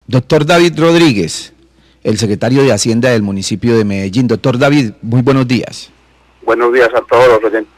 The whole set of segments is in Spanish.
Doctor David Rodríguez, el secretario de Hacienda del municipio de Medellín. Doctor David, muy buenos días. Buenos días a todos los oyentes.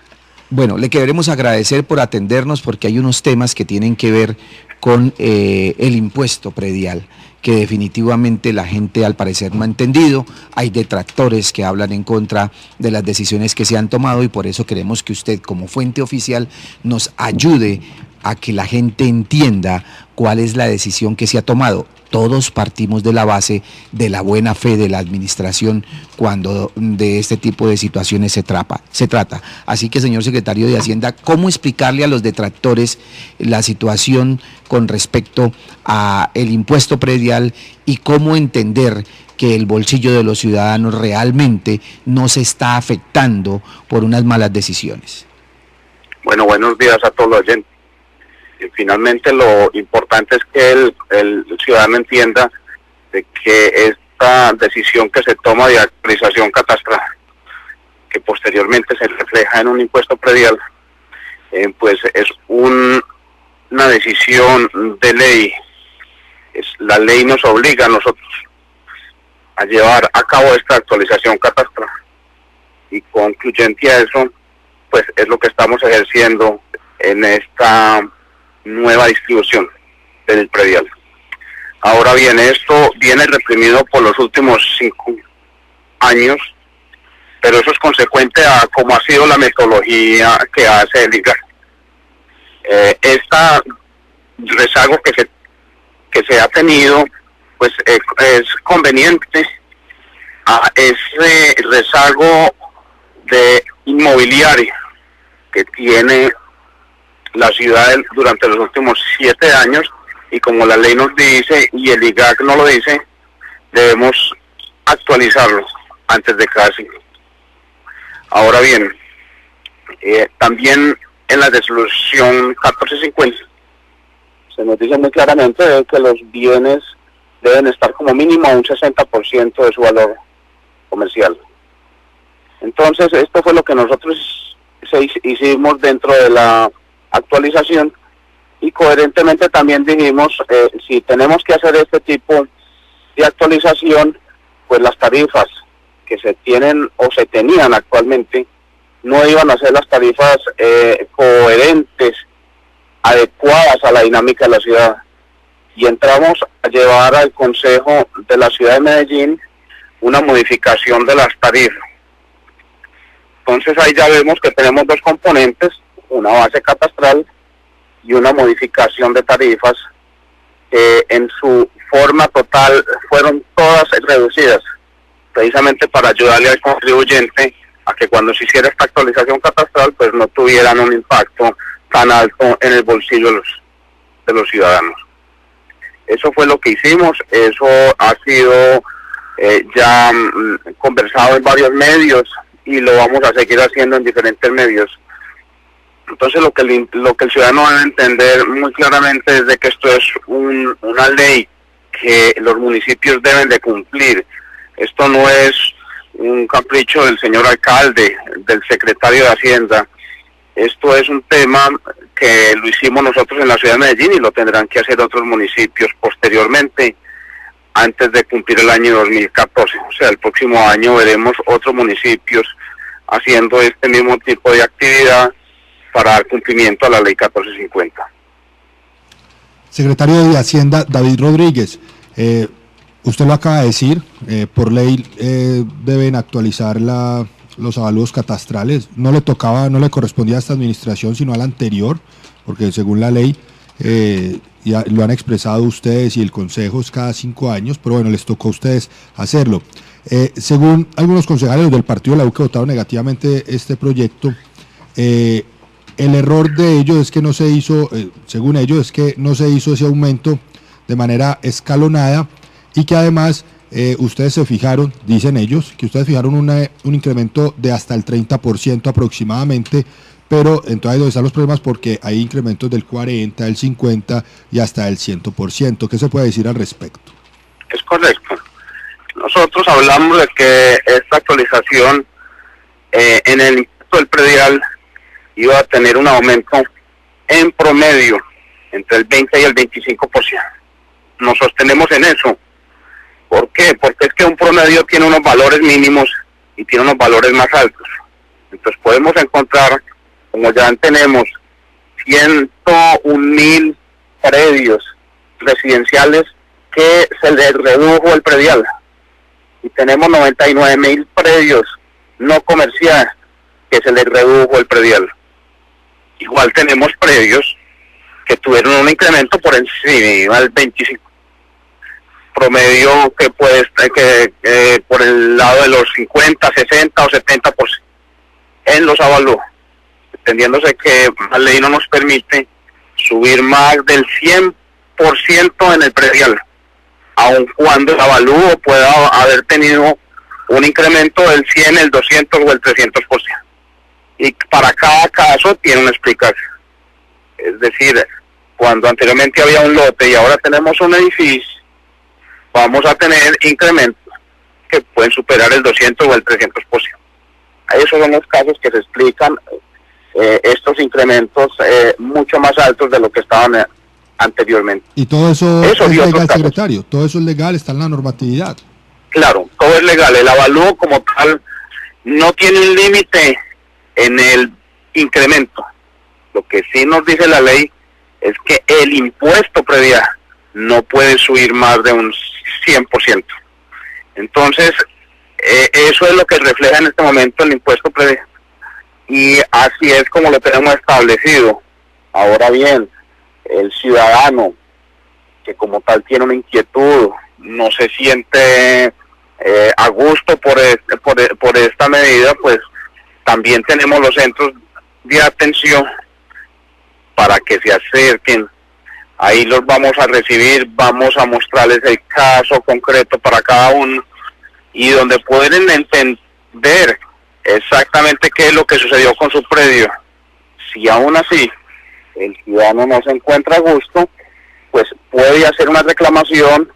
Bueno, le queremos agradecer por atendernos porque hay unos temas que tienen que ver con el impuesto predial, que definitivamente la gente al parecer no ha entendido. Hay detractores que hablan en contra de las decisiones que se han tomado y por eso queremos que usted, como fuente oficial, nos ayude a que la gente entienda cuál es la decisión que se ha tomado. Todos partimos de la base de la buena fe de la administración cuando de este tipo de situaciones se trata. Así que, señor secretario de Hacienda, ¿cómo explicarle a los detractores la situación con respecto a el impuesto predial y cómo entender que el bolsillo de los ciudadanos realmente no se está afectando por unas malas decisiones? Bueno, buenos días a todos los oyentes. Finalmente lo importante es que el ciudadano entienda de que esta decisión que se toma de actualización catastral, que posteriormente se refleja en un impuesto predial, pues es una decisión de ley. La ley nos obliga a nosotros a llevar a cabo esta actualización catastral y concluyente a eso, pues es lo que estamos ejerciendo en esta nueva distribución del predial. Ahora bien, esto viene reprimido por los últimos 5 años, pero eso es consecuente a cómo ha sido la metodología que hace el IGAC. Esta rezago que se ha tenido, pues es conveniente a ese rezago de inmobiliario que tiene la ciudad durante los últimos 7 años, y como la ley nos dice y el IGAC no lo dice, debemos actualizarlo antes de cada ciclo. Ahora bien, también en la resolución 1450 se nos dice muy claramente que los bienes deben estar como mínimo a un 60% de su valor comercial. Entonces, esto fue lo que nosotros hicimos dentro de la actualización, y coherentemente también dijimos, si tenemos que hacer este tipo de actualización, pues las tarifas que se tienen o se tenían actualmente no iban a ser las tarifas coherentes, adecuadas a la dinámica de la ciudad, y entramos a llevar al Consejo de la Ciudad de Medellín una modificación de las tarifas. Entonces ahí ya vemos que tenemos dos componentes: una base catastral y una modificación de tarifas que en su forma total fueron todas reducidas, precisamente para ayudarle al contribuyente a que cuando se hiciera esta actualización catastral pues no tuvieran un impacto tan alto en el bolsillo de los ciudadanos. Eso fue lo que hicimos, eso ha sido ya conversado en varios medios y lo vamos a seguir haciendo en diferentes medios. Entonces lo que el ciudadano debe entender muy claramente es de que esto es una ley que los municipios deben de cumplir. Esto no es un capricho del señor alcalde, del secretario de Hacienda. Esto es un tema que lo hicimos nosotros en la ciudad de Medellín y lo tendrán que hacer otros municipios posteriormente, antes de cumplir el año 2014. O sea, el próximo año veremos otros municipios haciendo este mismo tipo de actividad para dar cumplimiento a la ley 1450. Secretario de Hacienda, David Rodríguez, usted lo acaba de decir, por ley deben actualizar los avalúos catastrales. No le correspondía a esta administración, sino a la anterior, porque según la ley, ya lo han expresado ustedes y el Consejo es cada 5 años, pero bueno, les tocó a ustedes hacerlo. Según algunos concejales del partido de la U que votaron negativamente este proyecto, el error de ellos es que no se hizo, según ellos, es que no se hizo ese aumento de manera escalonada, y que además ustedes se fijaron, dicen ellos, que ustedes fijaron un incremento de hasta el 30% aproximadamente, pero entonces ahí donde están los problemas, porque hay incrementos del 40%, del 50% y hasta del 100%. ¿Qué se puede decir al respecto? Es correcto. Nosotros hablamos de que esta actualización en el impuesto del predial iba a tener un aumento en promedio entre el 20 y el 25%. nos sostenemos en eso. ¿Por qué? Porque es que un promedio tiene unos valores mínimos y tiene unos valores más altos. Entonces podemos encontrar, como ya tenemos 101.000 predios residenciales que se les redujo el predial, y tenemos 99.000 predios no comerciales que se les redujo el predial. Igual tenemos predios que tuvieron un incremento por encima del 25%, promedio que puede estar por el lado de los 50, 60 o 70% en los avalúos, entendiéndose que la ley no nos permite subir más del 100% en el predial, aun cuando el avalúo pueda haber tenido un incremento del 100, el 200 o el 300%. Y para cada caso tiene una explicación. Es decir, cuando anteriormente había un lote y ahora tenemos un edificio, vamos a tener incrementos que pueden superar el 200 o el 300%. Esos son los casos que se explican estos incrementos mucho más altos de lo que estaban anteriormente. Y todo eso es legal, secretario, todo eso es legal, está en la normatividad. Claro, todo es legal. El avalúo como tal no tiene un límite en el incremento. Lo que sí nos dice la ley es que el impuesto predial no puede subir más de un 100%. Entonces, eso es lo que refleja en este momento el impuesto predial. Y así es como lo tenemos establecido. Ahora bien, el ciudadano que como tal tiene una inquietud, no se siente a gusto por esta medida, pues también tenemos los centros de atención para que se acerquen. Ahí los vamos a recibir, vamos a mostrarles el caso concreto para cada uno y donde pueden entender exactamente qué es lo que sucedió con su predio. Si aún así el ciudadano no se encuentra a gusto, pues puede hacer una reclamación,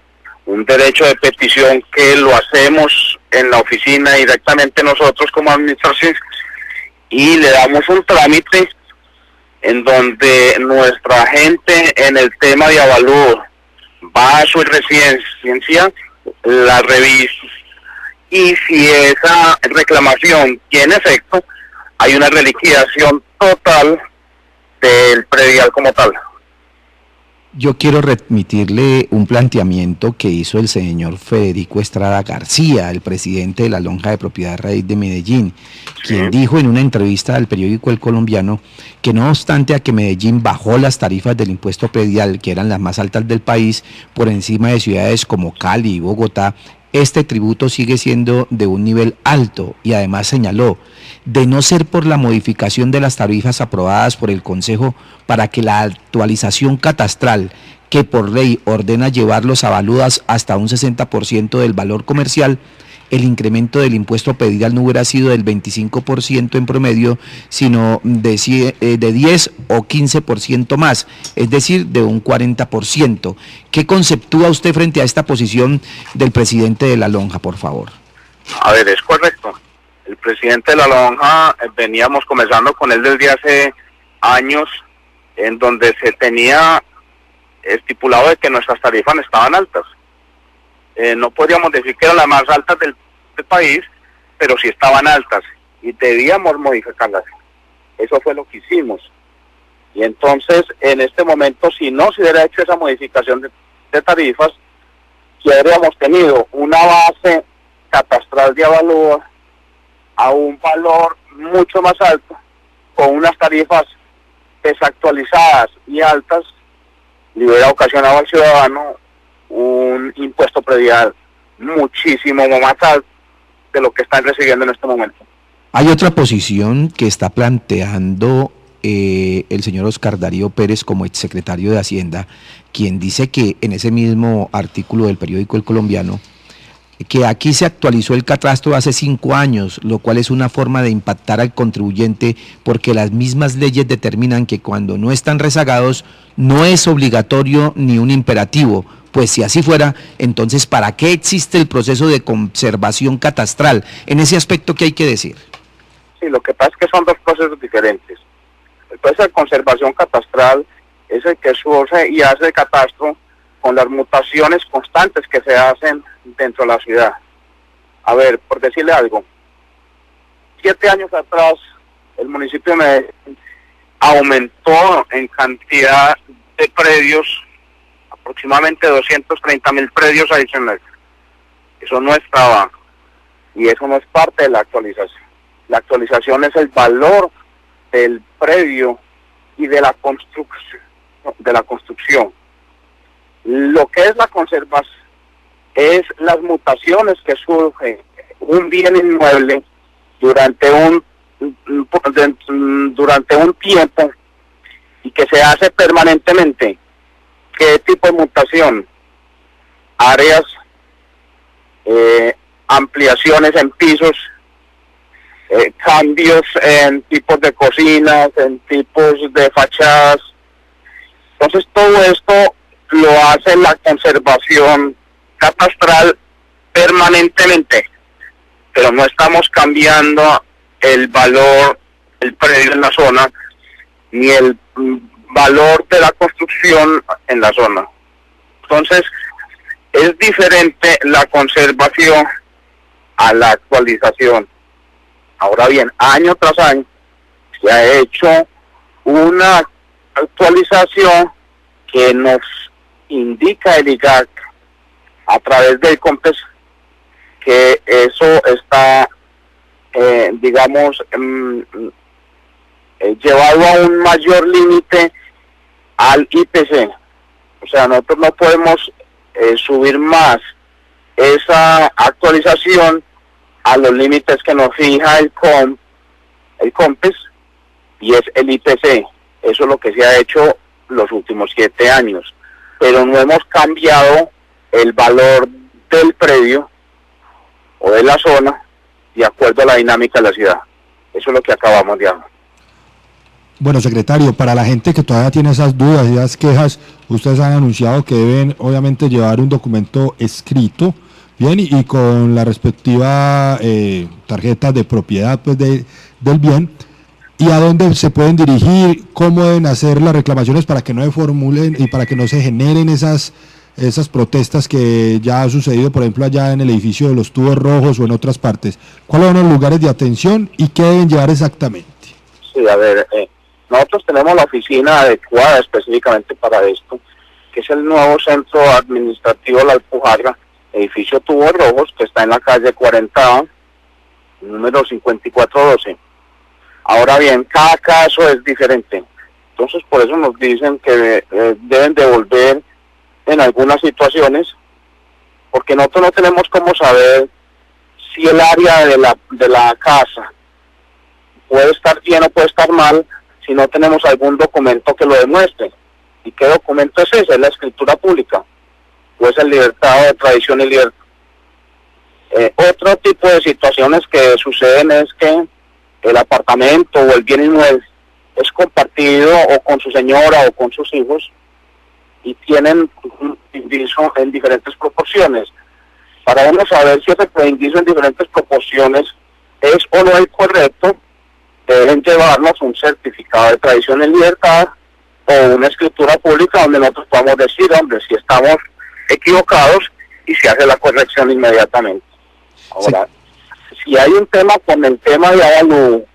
un derecho de petición que lo hacemos en la oficina directamente nosotros como administración y le damos un trámite en donde nuestra gente en el tema de avalúo va a su residencia, la revisa y si esa reclamación tiene efecto, hay una reliquidación total del predial como tal. Yo quiero remitirle un planteamiento que hizo el señor Federico Estrada García, el presidente de la Lonja de Propiedad Raíz de Medellín, quien dijo en una entrevista al periódico El Colombiano que no obstante a que Medellín bajó las tarifas del impuesto predial, que eran las más altas del país, por encima de ciudades como Cali y Bogotá, este tributo sigue siendo de un nivel alto y además señaló, de no ser por la modificación de las tarifas aprobadas por el Consejo para que la actualización catastral que por ley ordena llevar los avalúos hasta un 60% del valor comercial, el incremento del impuesto predial no hubiera sido del 25% en promedio, sino de 10 o 15% más, es decir, de un 40%. ¿Qué conceptúa usted frente a esta posición del presidente de la Lonja, por favor? A ver, es correcto. El presidente de la Lonja, veníamos conversando con él desde hace años, en donde se tenía estipulado de que nuestras tarifas estaban altas. No podríamos decir que eran las más altas del país, pero sí estaban altas y debíamos modificarlas. Eso fue lo que hicimos. Y entonces, en este momento, si no se hubiera hecho esa modificación de tarifas, si habríamos tenido una base catastral de avalúo a un valor mucho más alto, con unas tarifas desactualizadas y altas, le hubiera ocasionado al ciudadano un impuesto predial muchísimo más alto de lo que están recibiendo en este momento. Hay otra posición que está planteando el señor Oscar Darío Pérez como exsecretario de Hacienda, quien dice que en ese mismo artículo del periódico El Colombiano, que aquí se actualizó el catastro hace 5 años, lo cual es una forma de impactar al contribuyente porque las mismas leyes determinan que cuando no están rezagados no es obligatorio ni un imperativo. Pues si así fuera, entonces ¿para qué existe el proceso de conservación catastral? En ese aspecto, ¿qué hay que decir? Sí, lo que pasa es que son dos procesos diferentes. El proceso de conservación catastral es el que surge y hace el catastro con las mutaciones constantes que se hacen dentro de la ciudad. A ver, por decirle algo, 7 años atrás el municipio de Medellín aumentó en cantidad de predios, aproximadamente 230.000 predios adicionales. Eso no estaba, y eso no es parte de la actualización. La actualización es el valor del predio y de la construcción. Lo que es la conservación es las mutaciones que surgen un bien inmueble durante un tiempo y que se hace permanentemente. ¿Qué tipo de mutación? Áreas, ampliaciones en pisos, cambios en tipos de cocinas, en tipos de fachadas. Entonces todo esto lo hace la conservación catastral permanentemente, pero no estamos cambiando el valor del predio en la zona, ni el valor de la construcción en la zona. Entonces, es diferente la conservación a la actualización. Ahora bien, año tras año se ha hecho una actualización que nos indica el IGAC a través del COMPES que eso está, llevado a un mayor límite al IPC. O sea, nosotros no podemos subir más esa actualización a los límites que nos fija el COMPES, y es el IPC. Eso es lo que se ha hecho los últimos 7 años. Pero no hemos cambiado el valor del predio o de la zona de acuerdo a la dinámica de la ciudad. Eso es lo que acabamos de hablar. Bueno, secretario, para la gente que todavía tiene esas dudas y esas quejas, ustedes han anunciado que deben obviamente llevar un documento escrito, bien, y con la respectiva tarjeta de propiedad pues del bien, y a dónde se pueden dirigir, cómo deben hacer las reclamaciones para que no se formulen y para que no se generen esas protestas que ya ha sucedido, por ejemplo, allá en el edificio de los tubos rojos o en otras partes. ¿Cuáles son los lugares de atención y qué deben llevar exactamente? Sí, a ver, nosotros tenemos la oficina adecuada específicamente para esto, que es el nuevo centro administrativo La Alpujarra, edificio Tubos Rojos, que está en la calle 40, número 5412. Ahora bien, cada caso es diferente. Entonces, por eso nos dicen que deben devolver en algunas situaciones, porque nosotros no tenemos cómo saber si el área de la casa puede estar bien o puede estar mal si no tenemos algún documento que lo demuestre. ¿Y qué documento es ese? Es la escritura pública, o es el libertado de tradición y libertad. Otro tipo de situaciones que suceden es que el apartamento o el bien inmueble es compartido o con su señora o con sus hijos y tienen un indicio en diferentes proporciones. Para uno saber si ese indicio en diferentes proporciones es o no es correcto, deben llevarnos un certificado de tradición y libertad o una escritura pública donde nosotros podamos decir, hombre, si estamos equivocados, y se hace la corrección inmediatamente. Ahora, si hay un tema con el tema de avalúo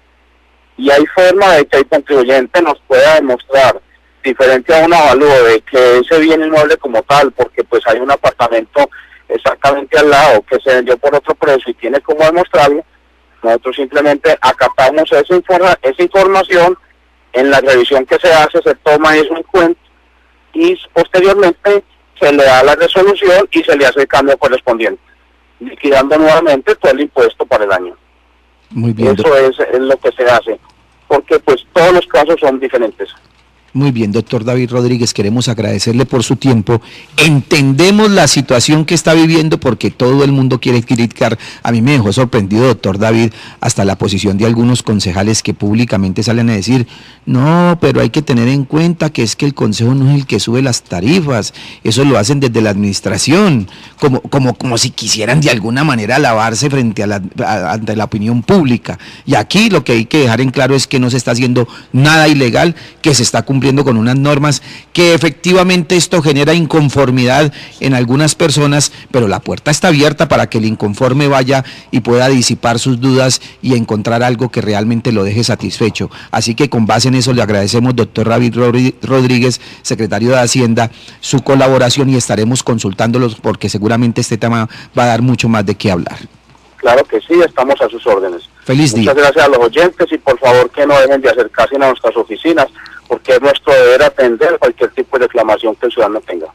y hay forma de que el contribuyente nos pueda demostrar, diferente a un avalúo, de que ese bien inmueble como tal, porque pues hay un apartamento exactamente al lado que se vendió por otro precio y tiene cómo demostrarlo, nosotros simplemente acatamos esa información, en la revisión que se hace se toma eso en cuenta y posteriormente se le da la resolución y se le hace el cambio correspondiente, liquidando nuevamente todo el impuesto para el año. Muy bien. Eso es lo que se hace, porque pues todos los casos son diferentes. Muy bien, doctor David Rodríguez, queremos agradecerle por su tiempo. Entendemos la situación que está viviendo porque todo el mundo quiere criticar. A mí me dejó sorprendido, doctor David, hasta la posición de algunos concejales que públicamente salen a decir, no, pero hay que tener en cuenta que es que el consejo no es el que sube las tarifas, eso lo hacen desde la administración, como si quisieran de alguna manera lavarse frente ante la opinión pública. Y aquí lo que hay que dejar en claro es que no se está haciendo nada ilegal, que se está cumpliendo cumpliendo con unas normas, que efectivamente esto genera inconformidad en algunas personas, pero la puerta está abierta para que el inconforme vaya y pueda disipar sus dudas y encontrar algo que realmente lo deje satisfecho. Así que con base en eso le agradecemos, doctor David Rodríguez, secretario de Hacienda, su colaboración, y estaremos consultándolos porque seguramente este tema va a dar mucho más de qué hablar. Claro que sí, estamos a sus órdenes. Feliz día. Muchas gracias a los oyentes y por favor que no dejen de acercarse a nuestras oficinas porque es nuestro deber atender cualquier tipo de reclamación que el ciudadano tenga.